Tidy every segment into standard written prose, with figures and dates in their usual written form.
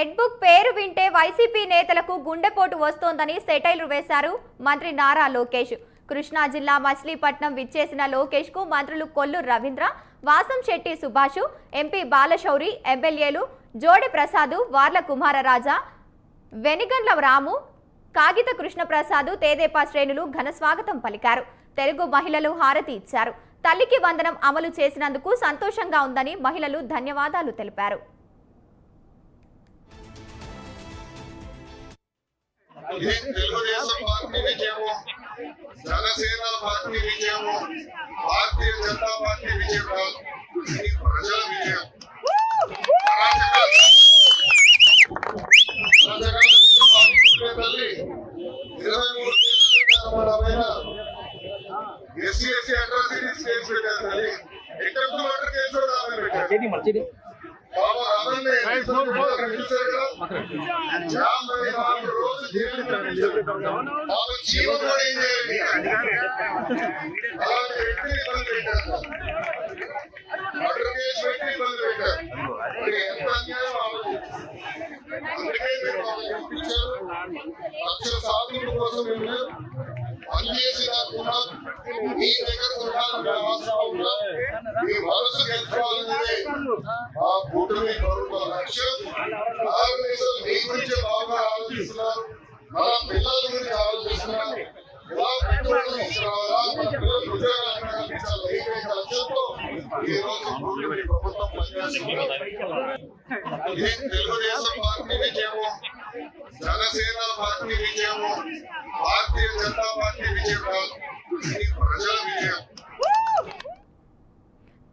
Red book పేరు వింటే YCP నేతలకు గుండెపోటు వస్తోందని సెటైర్లు వేశారు మంత్రి నారా లోకేష్. కృష్ణా జిల్లా మచిలీపట్నం విచ్చేసిన లోకేష్ కు మంత్రులు కొల్లు రవీంద్ర, వాసంశెట్టి సుభాష్, ఎంపీ బాలశౌరి, ఎమ్మెల్యేలు జోడె ప్రసాద్, వార్ల కుమారరాజా, వెనిగండ్ల రాము, కాగిత కృష్ణప్రసాద్, తేదేపా శ్రేణులు ఘన స్వాగతం పలికారు. తెలుగు మహిళలు హారతి ఇచ్చారు. తల్లికి వందనం అమలు చేసినందుకు సంతోషంగా ఉందని మహిళలు ధన్యవాదాలు తెలిపారు. తెలుగుదేశం పార్టీ విజయము, జనసేన పార్టీ విజయము, భారతీయ జనతా పార్టీ విజయం కాదు, ఇది ప్రజల విజయం. తల్లి 23 ఎస్సీ అట్రాసిటీస్ కేసు పెట్టారు. తల్లి ఎక్కడ కేసు పెట్టారు. లక్షల సాధువుల కోసం పనిచేసి కాకుండా మీ దగ్గర ఉండాలనే అవసరం మీ మనసు గెలుచుకోవాలనేది ఆ కూటమి ప్రభుత్వ లక్ష్యం. ఆర్గనైజర్ మీ గురించి బాగా ఆలోచిస్తున్నారు, మన పిల్లల గురించి ఆలోచిస్తున్నారు. ఇలా పెట్టుబడులు తీసుకురావాలా, మన పిల్లలు ఉద్యోగాలు కల్పించాలి. ఏకైక లక్ష్యంతో ఈ రోజు కూటమి ప్రభుత్వం పనిచేస్తున్నారు. ఇది తెలుగుదేశం పార్టీ విజయము, జనసేన పార్టీ విజయము, భారతీయ జనతా పార్టీ విజయం కాదు, ఇది ప్రజల విజయం.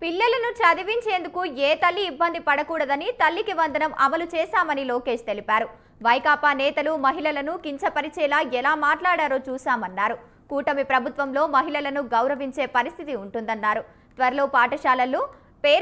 పిల్లలను చదివించేందుకు ఏ తల్లి ఇబ్బంది పడకూడదని తల్లికి వందనం అమలు చేశామని లోకేష్ తెలిపారు. వైకాపా నేతలు మహిళలను కించపరిచేలా ఎలా మాట్లాడారో చూశామన్నారు. కూటమి ప్రభుత్వంలో మహిళలను గౌరవించే పరిస్థితి ఉంటుందన్నారు. త్వరలో పాఠశాలల్లో పేరెంట్స్